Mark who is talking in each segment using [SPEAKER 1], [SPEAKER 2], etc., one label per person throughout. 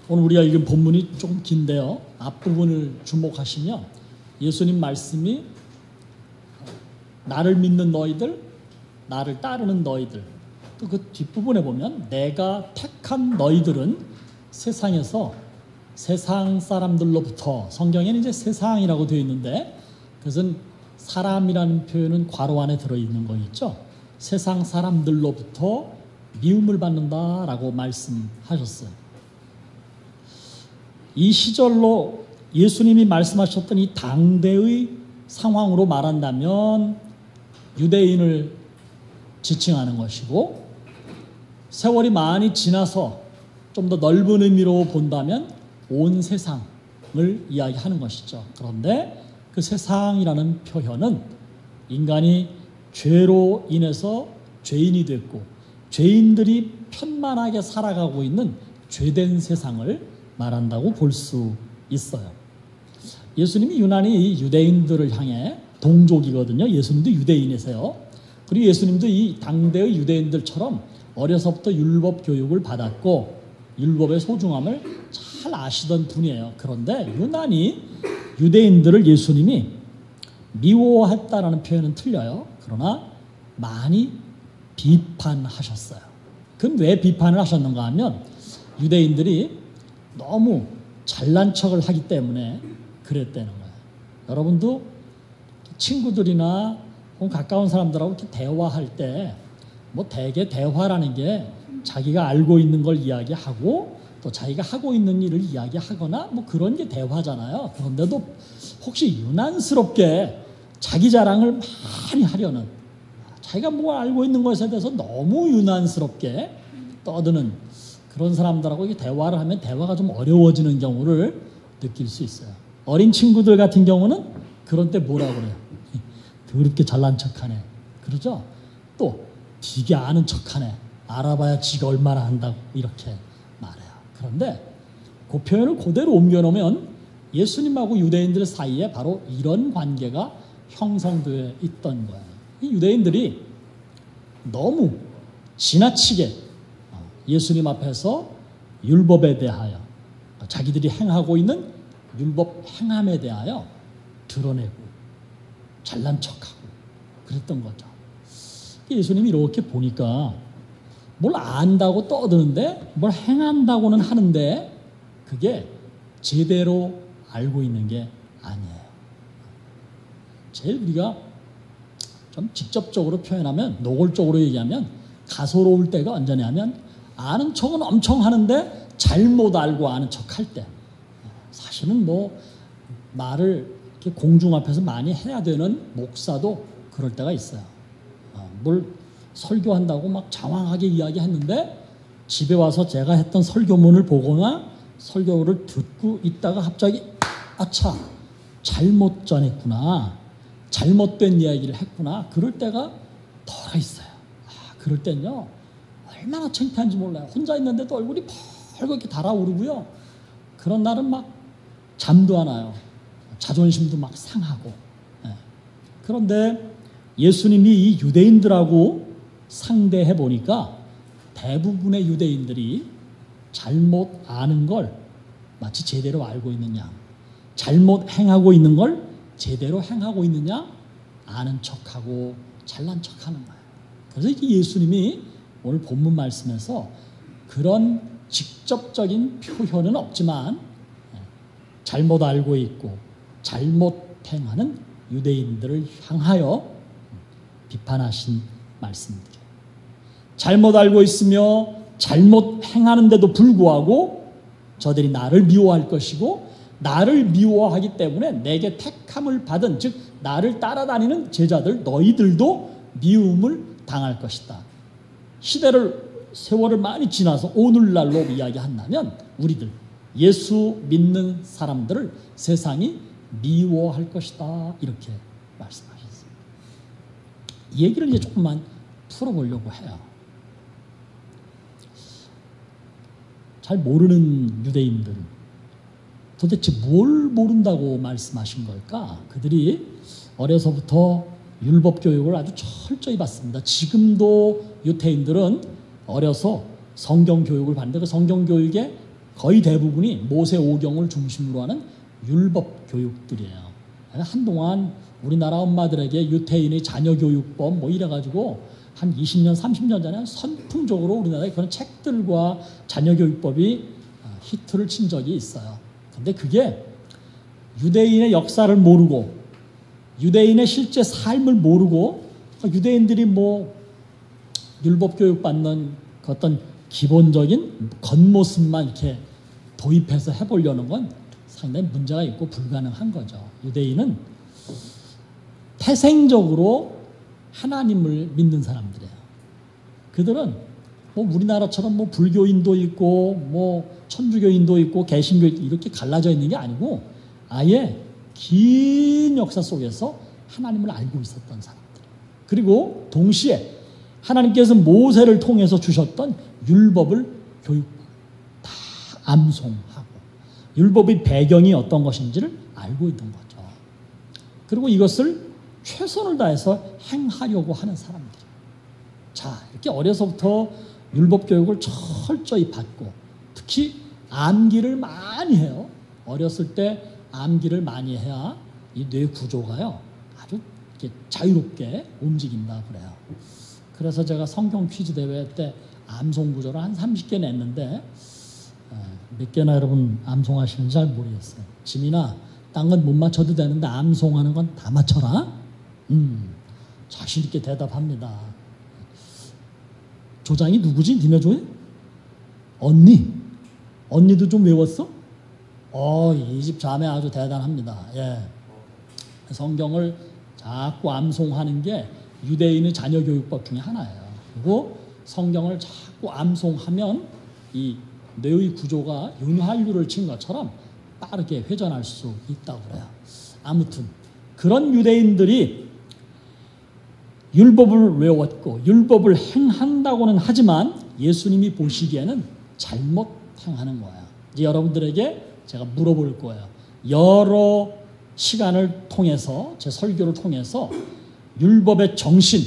[SPEAKER 1] 오늘 우리가 읽은 본문이 조금 긴데요. 앞부분을 주목하시면 예수님 말씀이 나를 믿는 너희들, 나를 따르는 너희들, 또 그 뒷부분에 보면 내가 택한 너희들은 세상에서 세상 사람들로부터, 성경에는 이제 세상이라고 되어 있는데 그것은 사람이라는 표현은 괄호 안에 들어있는 거 있죠. 세상 사람들로부터 미움을 받는다라고 말씀하셨어요. 이 시절로 예수님이 말씀하셨던 이 당대의 상황으로 말한다면 유대인을 지칭하는 것이고, 세월이 많이 지나서 좀 더 넓은 의미로 본다면 온 세상을 이야기하는 것이죠. 그런데 그 세상이라는 표현은 인간이 죄로 인해서 죄인이 됐고 죄인들이 편만하게 살아가고 있는 죄된 세상을 말한다고 볼 수 있어요. 예수님이 유난히 유대인들을 향해 동족이거든요. 예수님도 유대인이세요. 그리고 예수님도 이 당대의 유대인들처럼 어려서부터 율법 교육을 받았고 율법의 소중함을 잘 아시던 분이에요. 그런데 유난히 유대인들을 예수님이 미워했다라는 표현은 틀려요. 그러나 많이 비판하셨어요. 그럼 왜 비판을 하셨는가 하면 유대인들이 너무 잘난 척을 하기 때문에 그랬다는 거예요. 여러분도 친구들이나 가까운 사람들하고 이렇게 대화할 때 뭐 대개 대화라는 게 자기가 알고 있는 걸 이야기하고 또 자기가 하고 있는 일을 이야기하거나 뭐 그런 게 대화잖아요. 그런데도 혹시 유난스럽게 자기 자랑을 많이 하려는, 자기가 뭐 알고 있는 것에 대해서 너무 유난스럽게 떠드는 그런 사람들하고 이게 대화를 하면 대화가 좀 어려워지는 경우를 느낄 수 있어요. 어린 친구들 같은 경우는 그런 때 뭐라고 그래요? 더럽게 잘난 척하네. 그러죠? 또 되게 아는 척하네. 알아봐야 지가 얼마나 한다고 이렇게 말해요. 그런데 그 표현을 그대로 옮겨놓으면 예수님하고 유대인들 사이에 바로 이런 관계가 형성되어 있던 거예요. 이 유대인들이 너무 지나치게 예수님 앞에서 율법에 대하여, 자기들이 행하고 있는 율법 행함에 대하여 드러내고 잘난 척하고 그랬던 거죠. 예수님이 이렇게 보니까 뭘 안다고 떠드는데 뭘 행한다고는 하는데 그게 제대로 알고 있는 게 아니에요. 제일 우리가 좀 직접적으로 표현하면, 노골적으로 얘기하면 가소로울 때가 언제냐면 아는 척은 엄청 하는데 잘못 알고 아는 척 할 때. 사실은 뭐 말을 이렇게 공중 앞에서 많이 해야 되는 목사도 그럴 때가 있어요. 뭘 설교한다고 막 장황하게 이야기했는데 집에 와서 제가 했던 설교문을 보거나 설교를 듣고 있다가 갑자기 아차 잘못 전했구나, 잘못된 이야기를 했구나, 그럴 때가 덜어 있어요. 그럴 땐요 얼마나 창피한지 몰라요. 혼자 있는데도 얼굴이 벌겋게 달아오르고요. 그런 날은 막 잠도 안 와요. 자존심도 막 상하고. 그런데 예수님이 이 유대인들하고 상대해 보니까 대부분의 유대인들이 잘못 아는 걸 마치 제대로 알고 있느냐, 잘못 행하고 있는 걸 제대로 행하고 있느냐 아는 척하고 잘난 척하는 거예요. 그래서 예수님이 오늘 본문 말씀에서 그런 직접적인 표현은 없지만 잘못 알고 있고 잘못 행하는 유대인들을 향하여 비판하신 말씀입니다. 잘못 알고 있으며 잘못 행하는데도 불구하고 저들이 나를 미워할 것이고 나를 미워하기 때문에 내게 택함을 받은, 즉 나를 따라다니는 제자들 너희들도 미움을 당할 것이다. 세월을 많이 지나서 오늘날로 이야기한다면 우리들 예수 믿는 사람들을 세상이 미워할 것이다, 이렇게 말씀하셨습니다. 이 얘기를 이제 조금만 풀어보려고 해요. 잘 모르는 유대인들은 도대체 뭘 모른다고 말씀하신 걸까? 그들이 어려서부터 율법 교육을 아주 철저히 받습니다. 지금도 유태인들은 어려서 성경 교육을 받는데 그 성경 교육의 거의 대부분이 모세 오경을 중심으로 하는 율법 교육들이에요. 한동안 우리나라 엄마들에게 유태인의 자녀교육법 뭐 이래가지고 한 20년, 30년 전에 선풍적으로 우리나라에 그런 책들과 자녀교육법이 히트를 친 적이 있어요. 근데 그게 유대인의 역사를 모르고 유대인의 실제 삶을 모르고 유대인들이 뭐 율법 교육 받는 그 어떤 기본적인 겉모습만 이렇게 도입해서 해보려는 건 상당히 문제가 있고 불가능한 거죠. 유대인은 태생적으로 하나님을 믿는 사람들이에요. 그들은 뭐 우리나라처럼 뭐 불교인도 있고 뭐 천주교인도 있고 개신교 이렇게 갈라져 있는 게 아니고 아예 긴 역사 속에서 하나님을 알고 있었던 사람들. 그리고 동시에 하나님께서 모세를 통해서 주셨던 율법을 다 암송하고 율법의 배경이 어떤 것인지를 알고 있는 거죠. 그리고 이것을 최선을 다해서 행하려고 하는 사람들. 자, 이렇게 어려서부터 율법 교육을 철저히 받고 특히 암기를 많이 해요. 어렸을 때 암기를 많이 해야 이 뇌 구조가요 아주 이렇게 자유롭게 움직인다 그래요. 그래서 제가 성경 퀴즈 대회 때 암송 구조를 한 30개 냈는데 몇 개나 여러분 암송하시는지 잘 모르겠어요. 지민아, 딴 건 못 맞춰도 되는데 암송하는 건 다 맞춰라. 자신 있게 대답합니다. 조장이 누구지? 니네 조에? 언니. 언니도 좀 외웠어? 이 집 자매 아주 대단합니다. 예. 성경을 자꾸 암송하는 게 유대인의 자녀교육법 중에 하나예요. 그리고 성경을 자꾸 암송하면 이 뇌의 구조가 윤활유를 친 것처럼 빠르게 회전할 수 있다고 그래요. 아무튼 그런 유대인들이 율법을 외웠고 율법을 행한다고는 하지만 예수님이 보시기에는 잘못 행하는 거예요. 이제 여러분들에게 제가 물어볼 거예요. 여러 시간을 통해서 제 설교를 통해서 율법의 정신,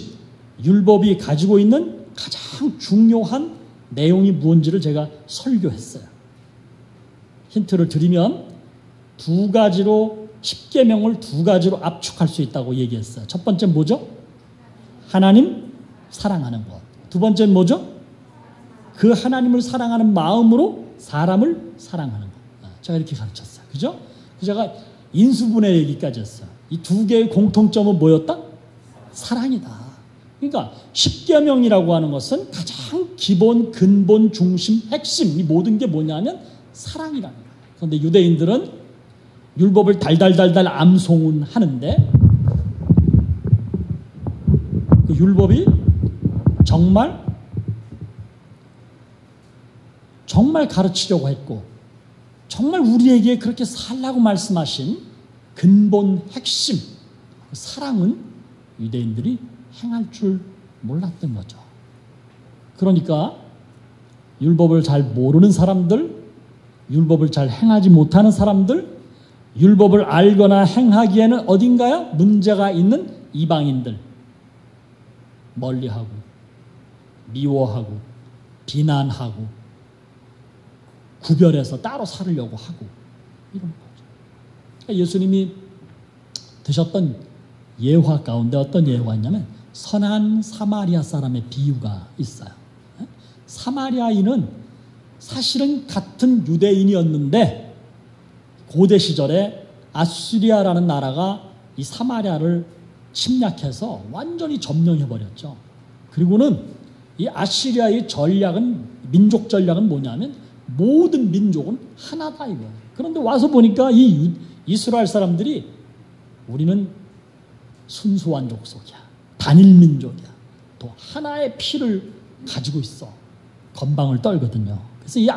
[SPEAKER 1] 율법이 가지고 있는 가장 중요한 내용이 무엇인지를 제가 설교했어요. 힌트를 드리면 두 가지로 10계명을 두 가지로 압축할 수 있다고 얘기했어요. 첫 번째는 뭐죠? 하나님 사랑하는 것. 두 번째는 뭐죠? 그 하나님을 사랑하는 마음으로 사람을 사랑하는 것. 제가 이렇게 가르쳤어요. 그죠? 제가 인수분해 얘기까지 했어요. 이 두 개의 공통점은 뭐였다? 사랑이다. 그러니까 십계명이라고 하는 것은 가장 기본, 근본, 중심, 핵심 이 모든 게 뭐냐면 사랑이라는 거예요. 그런데 유대인들은 율법을 달달달달 암송은 하는데 그 율법이 정말 가르치려고 했고 정말 우리에게 그렇게 살라고 말씀하신 근본 핵심 사랑은 유대인들이 행할 줄 몰랐던 거죠. 그러니까 율법을 잘 모르는 사람들, 율법을 잘 행하지 못하는 사람들, 율법을 알거나 행하기에는 어딘가에 문제가 있는 이방인들 멀리하고 미워하고 비난하고 구별해서 따로 살으려고 하고 이런 거죠. 그러니까 예수님이 드셨던 예화 가운데 어떤 예화냐면 선한 사마리아 사람의 비유가 있어요. 사마리아인은 사실은 같은 유대인이었는데 고대 시절에 아수리아라는 나라가 이 사마리아를 침략해서 완전히 점령해버렸죠. 그리고는 이 아시리아의 민족 전략은 뭐냐면 모든 민족은 하나다 이거예요. 그런데 와서 보니까 이 이스라엘 사람들이 우리는 순수한 족속이야. 단일 민족이야. 또 하나의 피를 가지고 있어. 건방을 떨거든요. 그래서 이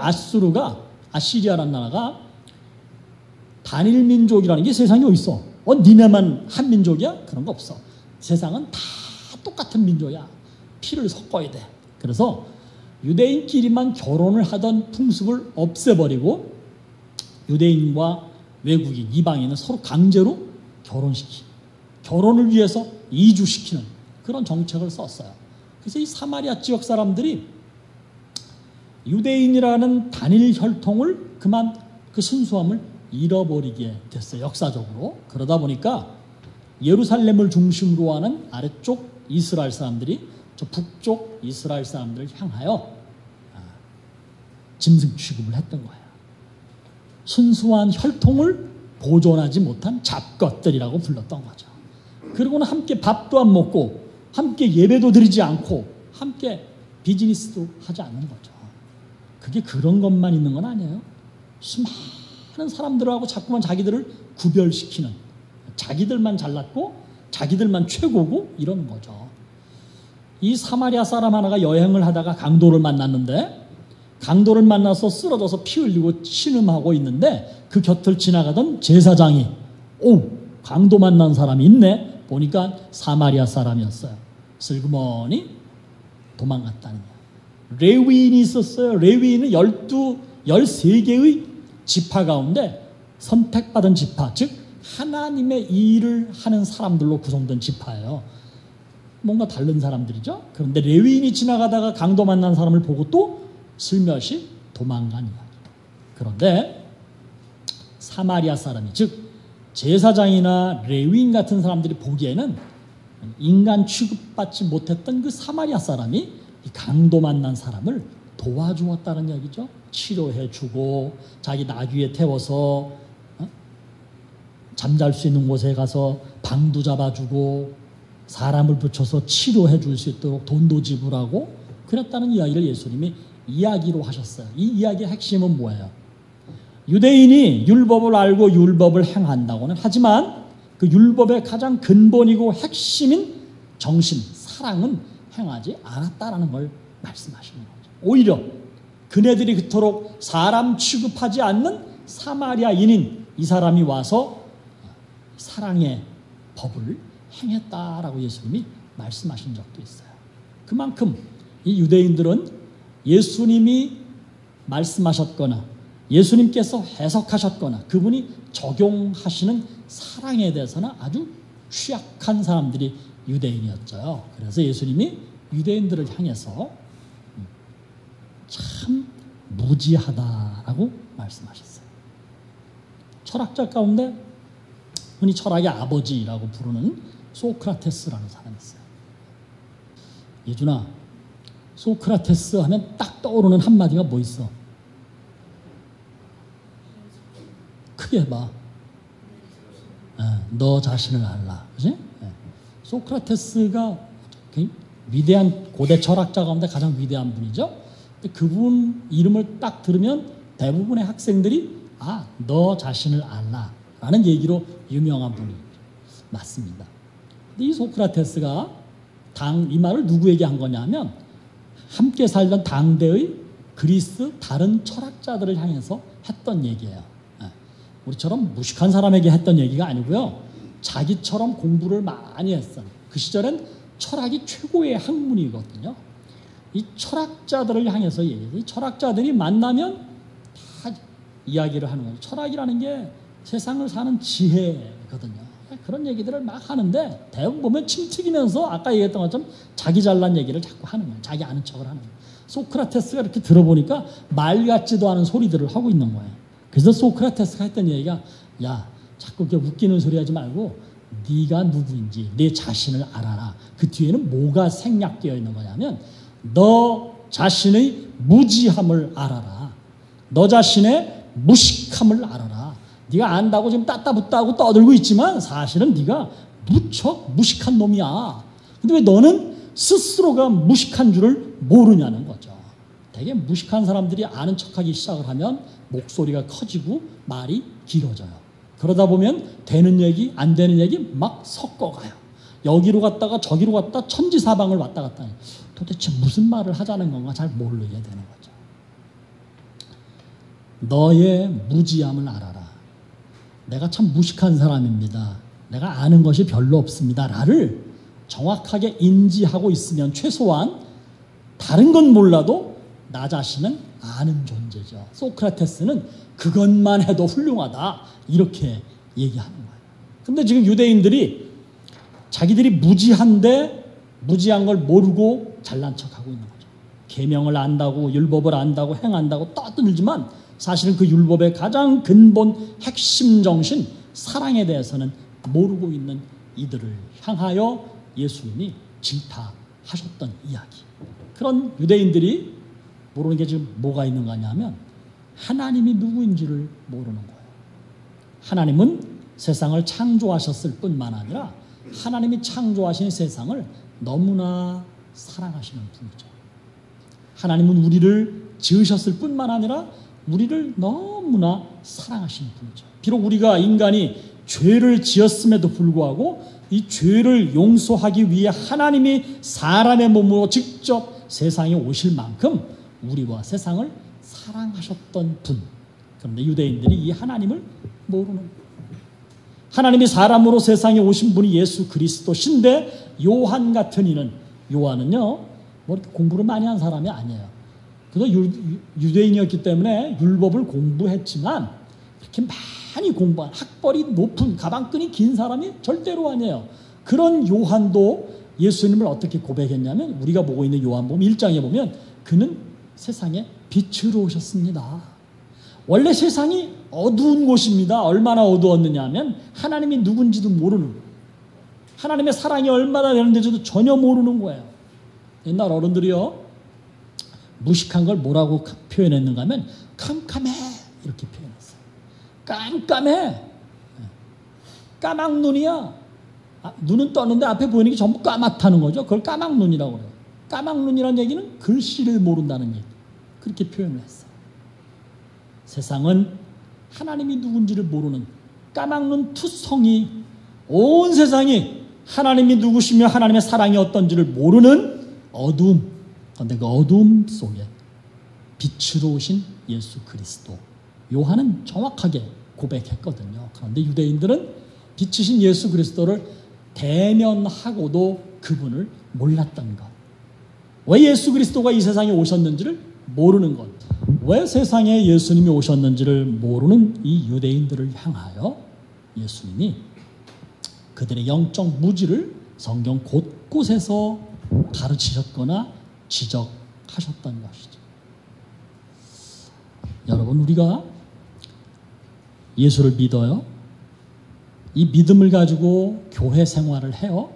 [SPEAKER 1] 아시리아라는 나라가 단일 민족이라는 게 세상에 어디 있어? 니네만 한 민족이야? 그런 거 없어. 세상은 다 똑같은 민족이야. 피를 섞어야 돼. 그래서 유대인끼리만 결혼을 하던 풍습을 없애버리고 유대인과 외국인, 이방인은 서로 강제로 결혼을 위해서 이주시키는 그런 정책을 썼어요. 그래서 이 사마리아 지역 사람들이 유대인이라는 단일 혈통을 그만 그 순수함을 잃어버리게 됐어요. 역사적으로. 그러다 보니까 예루살렘을 중심으로 하는 아래쪽 이스라엘 사람들이 저 북쪽 이스라엘 사람들을 향하여 짐승 취급을 했던 거예요. 순수한 혈통을 보존하지 못한 잡것들이라고 불렀던 거죠. 그리고는 함께 밥도 안 먹고 함께 예배도 드리지 않고 함께 비즈니스도 하지 않는 거죠. 그게 그런 것만 있는 건 아니에요. 수많은 사람들하고 자꾸만 자기들을 구별시키는, 자기들만 잘났고 자기들만 최고고 이러는 거죠. 이 사마리아 사람 하나가 여행을 하다가 강도를 만났는데, 강도를 만나서 쓰러져서 피 흘리고 신음하고 있는데 그 곁을 지나가던 제사장이 강도 만난 사람이 있네. 보니까 사마리아 사람이었어요. 슬그머니 도망갔다는 거예요. 레위인이 있었어요. 레위인은 13개의 지파 가운데 선택받은 지파, 즉 하나님의 일을 하는 사람들로 구성된 지파예요. 뭔가 다른 사람들이죠. 그런데 레위인이 지나가다가 강도 만난 사람을 보고 또 슬며시 도망간 이야기. 그런데 사마리아 사람이, 즉 제사장이나 레위인 같은 사람들이 보기에는 인간 취급받지 못했던 그 사마리아 사람이 이 강도 만난 사람을 도와주었다는 얘기죠. 치료해주고 자기 나귀에 태워서 잠잘 수 있는 곳에 가서 방도 잡아주고 사람을 붙여서 치료해 줄 수 있도록 돈도 지불하고 그랬다는 이야기를 예수님이 이야기로 하셨어요. 이 이야기의 핵심은 뭐예요? 유대인이 율법을 알고 율법을 행한다고는 하지만 그 율법의 가장 근본이고 핵심인 정신, 사랑은 행하지 않았다라는 걸 말씀하시는 거죠. 오히려 그네들이 그토록 사람 취급하지 않는 사마리아인인 이 사람이 와서 사랑의 법을 행했다라고 예수님이 말씀하신 적도 있어요. 그만큼 이 유대인들은 예수님이 말씀하셨거나 예수님께서 해석하셨거나 그분이 적용하시는 사랑에 대해서는 아주 취약한 사람들이 유대인이었죠. 그래서 예수님이 유대인들을 향해서 참 무지하다라고 말씀하셨어요. 철학자 가운데 흔히 철학의 아버지라고 부르는 소크라테스라는 사람이 있어요. 예준아, 소크라테스 하면 딱 떠오르는 한마디가 뭐 있어? 크게 봐. 너 자신을 알라. 그지? 소크라테스가 위대한 고대 철학자 가운데 가장 위대한 분이죠. 그분 이름을 딱 들으면 대부분의 학생들이 너 자신을 알라 라는 얘기로 유명한 분이 맞습니다. 근데 이 소크라테스가 이 말을 누구에게 한 거냐면 함께 살던 당대의 그리스 다른 철학자들을 향해서 했던 얘기예요. 우리처럼 무식한 사람에게 했던 얘기가 아니고요. 자기처럼 공부를 많이 했어요. 그 시절엔 철학이 최고의 학문이거든요. 이 철학자들을 향해서 얘기해요. 이 철학자들이 만나면 다 이야기를 하는 거예요. 철학이라는 게 세상을 사는 지혜거든요. 그런 얘기들을 막 하는데 대부분 보면 침 튀기면서 아까 얘기했던 것처럼 자기 잘난 얘기를 자꾸 하는 거예요. 자기 아는 척을 하는 거예요. 소크라테스가 이렇게 들어보니까 말 같지도 않은 소리들을 하고 있는 거예요. 그래서 소크라테스가 했던 얘기가 자꾸 이렇게 웃기는 소리 하지 말고 네가 누구인지 내 자신을 알아라. 그 뒤에는 뭐가 생략되어 있는 거냐면 너 자신의 무지함을 알아라. 너 자신의 무식함을 알아라. 네가 안다고 지금 따따붙다고 떠들고 있지만 사실은 네가 무척 무식한 놈이야. 근데 왜 너는 스스로가 무식한 줄을 모르냐는 거죠. 되게 무식한 사람들이 아는 척하기 시작을 하면 목소리가 커지고 말이 길어져요. 그러다 보면 되는 얘기 안 되는 얘기 막 섞어가요. 여기로 갔다가 저기로 갔다 천지사방을 왔다 갔다 해요. 도대체 무슨 말을 하자는 건가 잘 모르게 되는 거죠. 너의 무지함을 알아라. 내가 참 무식한 사람입니다. 내가 아는 것이 별로 없습니다. 라를 정확하게 인지하고 있으면 최소한 다른 건 몰라도 나 자신은 아는 존재죠. 소크라테스는 그것만 해도 훌륭하다 이렇게 얘기하는 거예요. 근데 지금 유대인들이 자기들이 무지한데 무지한 걸 모르고 잘난 척하고 있는 거죠. 계명을 안다고 율법을 안다고 행한다고 떠들지만 사실은 그 율법의 가장 근본 핵심 정신 사랑에 대해서는 모르고 있는 이들을 향하여 예수님이 질타하셨던 이야기. 그런 유대인들이 모르는 게 지금 뭐가 있는 거냐면 하나님이 누구인지를 모르는 거예요. 하나님은 세상을 창조하셨을 뿐만 아니라 하나님이 창조하신 세상을 너무나 사랑하시는 분이죠. 하나님은 우리를 지으셨을 뿐만 아니라 우리를 너무나 사랑하시는 분이죠. 비록 우리가 인간이 죄를 지었음에도 불구하고 이 죄를 용서하기 위해 하나님이 사람의 몸으로 직접 세상에 오실 만큼 우리와 세상을 사랑하셨던 분. 그런데 유대인들이 이 하나님을 모르는 거예요. 하나님이 사람으로 세상에 오신 분이 예수 그리스도신데 요한 같은 이는, 요한은요 뭐 이렇게 공부를 많이 한 사람이 아니에요. 그래서 유대인이었기 때문에 율법을 공부했지만 그렇게 많이 공부한 학벌이 높은 가방끈이 긴 사람이 절대로 아니에요. 그런 요한도 예수님을 어떻게 고백했냐면 우리가 보고 있는 요한복음 1장에 보면 그는 세상에 빛으로 오셨습니다. 원래 세상이 어두운 곳입니다. 얼마나 어두웠느냐 하면 하나님이 누군지도 모르는, 하나님의 사랑이 얼마나 되는지도 전혀 모르는 거예요. 옛날 어른들이요 무식한 걸 뭐라고 표현했는가 하면 캄캄해 이렇게 표현했어요. 깜깜해. 까막눈이야. 눈은 떴는데 앞에 보이는 게 전부 까맣다는 거죠. 그걸 까막눈이라고 그래요. 까막눈이라는 얘기는 글씨를 모른다는 얘기. 그렇게 표현을 했어요. 세상은 하나님이 누군지를 모르는 까막눈 투성이, 온 세상이 하나님이 누구시며 하나님의 사랑이 어떤지를 모르는 어두움. 그런데 그 어두움 속에 빛으로 오신 예수 그리스도, 요한은 정확하게 고백했거든요. 그런데 유대인들은 빛이신 예수 그리스도를 대면하고도 그분을 몰랐던 것. 왜 예수 그리스도가 이 세상에 오셨는지를 모르는 것. 왜 세상에 예수님이 오셨는지를 모르는 이 유대인들을 향하여 예수님이 그들의 영적 무지를 성경 곳곳에서 가르치셨거나 지적하셨던 것이죠. 여러분, 우리가 예수를 믿어요. 이 믿음을 가지고 교회 생활을 해요.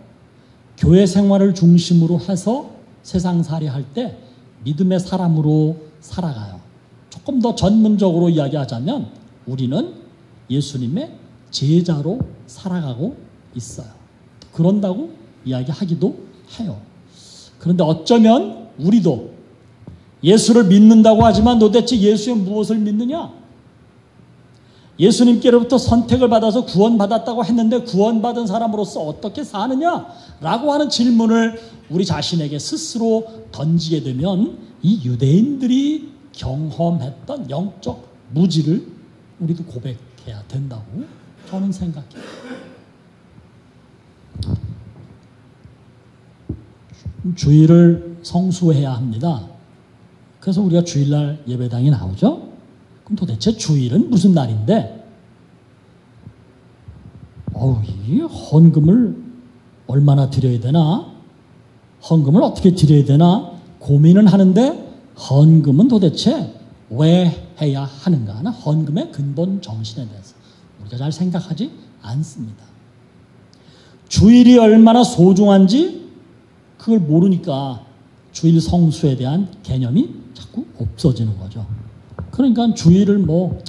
[SPEAKER 1] 교회 생활을 중심으로 해서 세상살이 할 때 믿음의 사람으로 살아가요. 조금 더 전문적으로 이야기하자면 우리는 예수님의 제자로 살아가고 있어요. 그런다고 이야기하기도 해요. 그런데 어쩌면 우리도 예수를 믿는다고 하지만 도대체 예수의 무엇을 믿느냐? 예수님께로부터 선택을 받아서 구원받았다고 했는데 구원받은 사람으로서 어떻게 사느냐? 라고 하는 질문을 우리 자신에게 스스로 던지게 되면 이 유대인들이 경험했던 영적 무지를 우리도 고백해야 된다고 저는 생각해요. 주일을 성수해야 합니다. 그래서 우리가 주일날 예배당에 나오죠. 그럼 도대체 주일은 무슨 날인데? 이 헌금을 얼마나 드려야 되나? 헌금을 어떻게 드려야 되나? 고민은 하는데 헌금은 도대체 왜 해야 하는가 하는 헌금의 근본 정신에 대해서 우리가 잘 생각하지 않습니다. 주일이 얼마나 소중한지 그걸 모르니까 주일 성수에 대한 개념이 자꾸 없어지는 거죠. 그러니까 주일을 뭐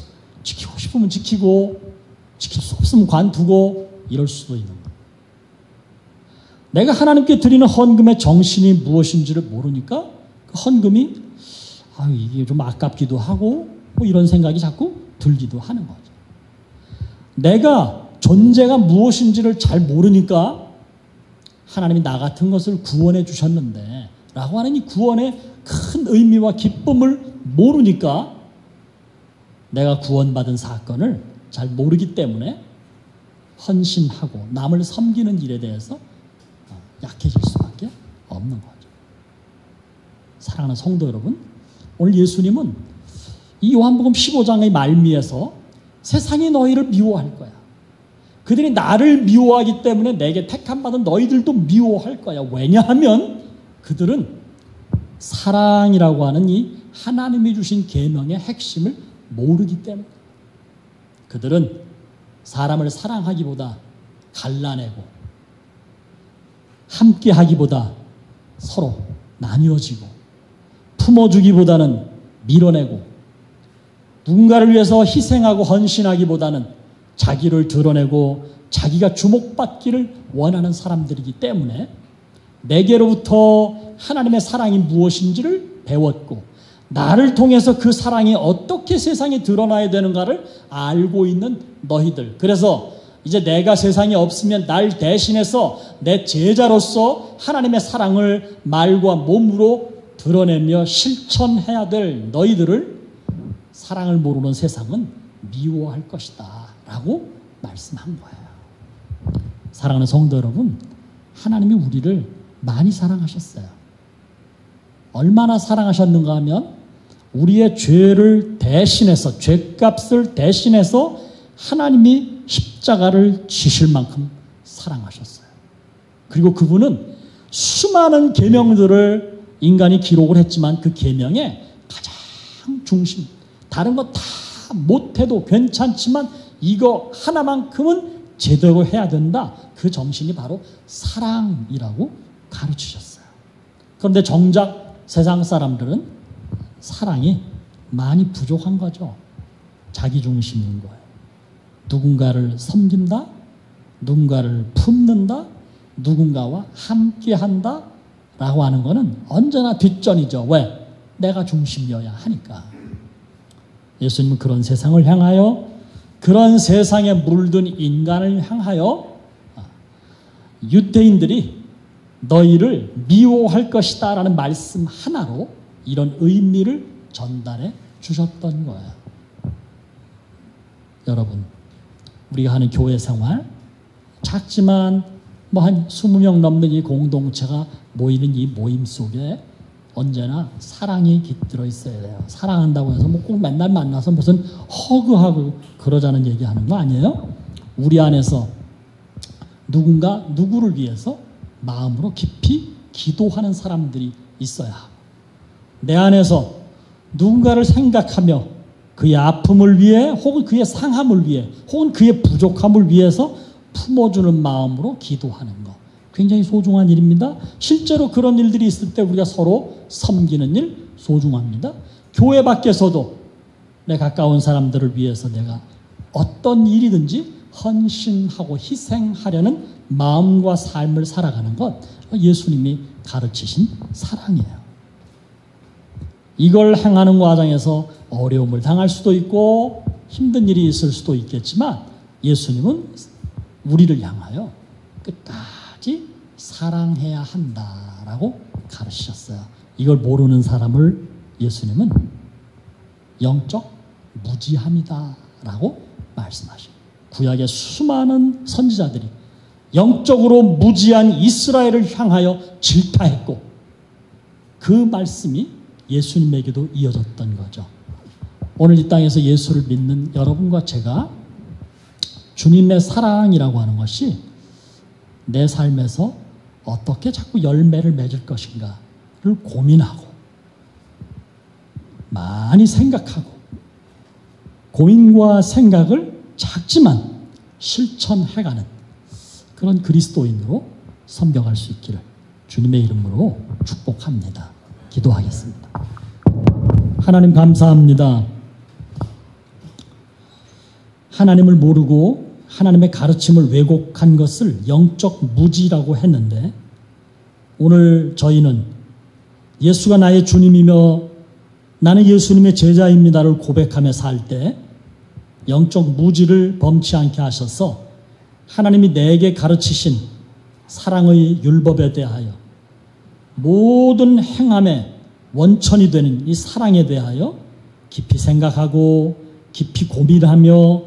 [SPEAKER 1] 지키고 싶으면 지키고 지킬 수 없으면 관두고 이럴 수도 있는 거예요. 내가 하나님께 드리는 헌금의 정신이 무엇인지를 모르니까 그 헌금이 이게 좀 아깝기도 하고 뭐 이런 생각이 자꾸 들기도 하는 거죠. 내가 존재가 무엇인지를 잘 모르니까 하나님이 나 같은 것을 구원해 주셨는데 라고 하는 이 구원의 큰 의미와 기쁨을 모르니까 내가 구원받은 사건을 잘 모르기 때문에 헌신하고 남을 섬기는 일에 대해서 약해질 수밖에 없는 거죠. 사랑하는 성도 여러분, 오늘 예수님은 이 요한복음 15장의 말미에서 세상이 너희를 미워할 거야. 그들이 나를 미워하기 때문에 내게 택함받은 너희들도 미워할 거야. 왜냐하면 그들은 사랑이라고 하는 이 하나님이 주신 계명의 핵심을 모르기 때문에 그들은 사람을 사랑하기보다 갈라내고 함께하기보다 서로 나뉘어지고 품어주기보다는 밀어내고 누군가를 위해서 희생하고 헌신하기보다는 자기를 드러내고 자기가 주목받기를 원하는 사람들이기 때문에 내게로부터 하나님의 사랑이 무엇인지를 배웠고 나를 통해서 그 사랑이 어떻게 세상에 드러나야 되는가를 알고 있는 너희들. 그래서 이제 내가 세상에 없으면 날 대신해서 내 제자로서 하나님의 사랑을 말과 몸으로 드러내며 실천해야 될 너희들을 사랑을 모르는 세상은 미워할 것이다 라고 말씀한 거예요. 사랑하는 성도 여러분, 하나님이 우리를 많이 사랑하셨어요. 얼마나 사랑하셨는가 하면 우리의 죄를 대신해서, 죄값을 대신해서 하나님이 십자가를 지실 만큼 사랑하셨어요. 그리고 그분은 수많은 계명들을 인간이 기록을 했지만 그 계명의 가장 중심, 다른 거 다 못해도 괜찮지만 이거 하나만큼은 제대로 해야 된다. 그 정신이 바로 사랑이라고 가르치셨어요. 그런데 정작 세상 사람들은 사랑이 많이 부족한 거죠. 자기 중심인 거예요. 누군가를 섬긴다, 누군가를 품는다, 누군가와 함께한다 라고 하는 거는 언제나 뒷전이죠. 왜? 내가 중심이어야 하니까. 예수님은 그런 세상을 향하여, 그런 세상에 물든 인간을 향하여 유대인들이 너희를 미워할 것이다 라는 말씀 하나로 이런 의미를 전달해 주셨던 거예요. 여러분, 우리가 하는 교회 생활, 작지만 뭐 한 20명 넘는 이 공동체가 모이는 이 모임 속에 언제나 사랑이 깃들어 있어야 돼요. 사랑한다고 해서 뭐 꼭 맨날 만나서 무슨 허그하고 그러자는 얘기하는 거 아니에요? 우리 안에서 누군가 누구를 위해서 마음으로 깊이 기도하는 사람들이 있어야 하고, 내 안에서 누군가를 생각하며 그의 아픔을 위해 혹은 그의 상함을 위해 혹은 그의 부족함을 위해서 품어주는 마음으로 기도하는 것, 굉장히 소중한 일입니다. 실제로 그런 일들이 있을 때 우리가 서로 섬기는 일 소중합니다. 교회 밖에서도 내 가까운 사람들을 위해서 내가 어떤 일이든지 헌신하고 희생하려는 마음과 삶을 살아가는 것, 예수님이 가르치신 사랑이에요. 이걸 행하는 과정에서 어려움을 당할 수도 있고 힘든 일이 있을 수도 있겠지만 예수님은 우리를 향하여 끝까지 사랑해야 한다라고 가르치셨어요. 이걸 모르는 사람을 예수님은 영적 무지함이다라고 말씀하셔요. 구약의 수많은 선지자들이 영적으로 무지한 이스라엘을 향하여 질타했고 그 말씀이 예수님에게도 이어졌던 거죠. 오늘 이 땅에서 예수를 믿는 여러분과 제가 주님의 사랑이라고 하는 것이 내 삶에서 어떻게 자꾸 열매를 맺을 것인가를 고민하고 많이 생각하고 고민과 생각을 작지만 실천해가는 그런 그리스도인으로 섬겨갈 수 있기를 주님의 이름으로 축복합니다. 기도하겠습니다. 하나님 감사합니다. 하나님을 모르고 하나님의 가르침을 왜곡한 것을 영적 무지라고 했는데 오늘 저희는 예수가 나의 주님이며 나는 예수님의 제자입니다를 고백하며 살 때 영적 무지를 범치 않게 하셔서 하나님이 내게 가르치신 사랑의 율법에 대하여 모든 행함의 원천이 되는 이 사랑에 대하여 깊이 생각하고 깊이 고민하며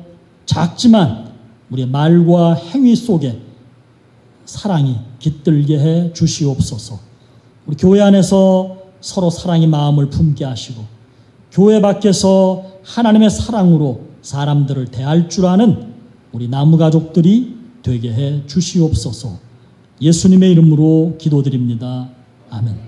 [SPEAKER 1] 작지만 우리의 말과 행위 속에 사랑이 깃들게 해 주시옵소서. 우리 교회 안에서 서로 사랑의 마음을 품게 하시고 교회 밖에서 하나님의 사랑으로 사람들을 대할 줄 아는 우리 나무가족들이 되게 해 주시옵소서. 예수님의 이름으로 기도드립니다. 아멘.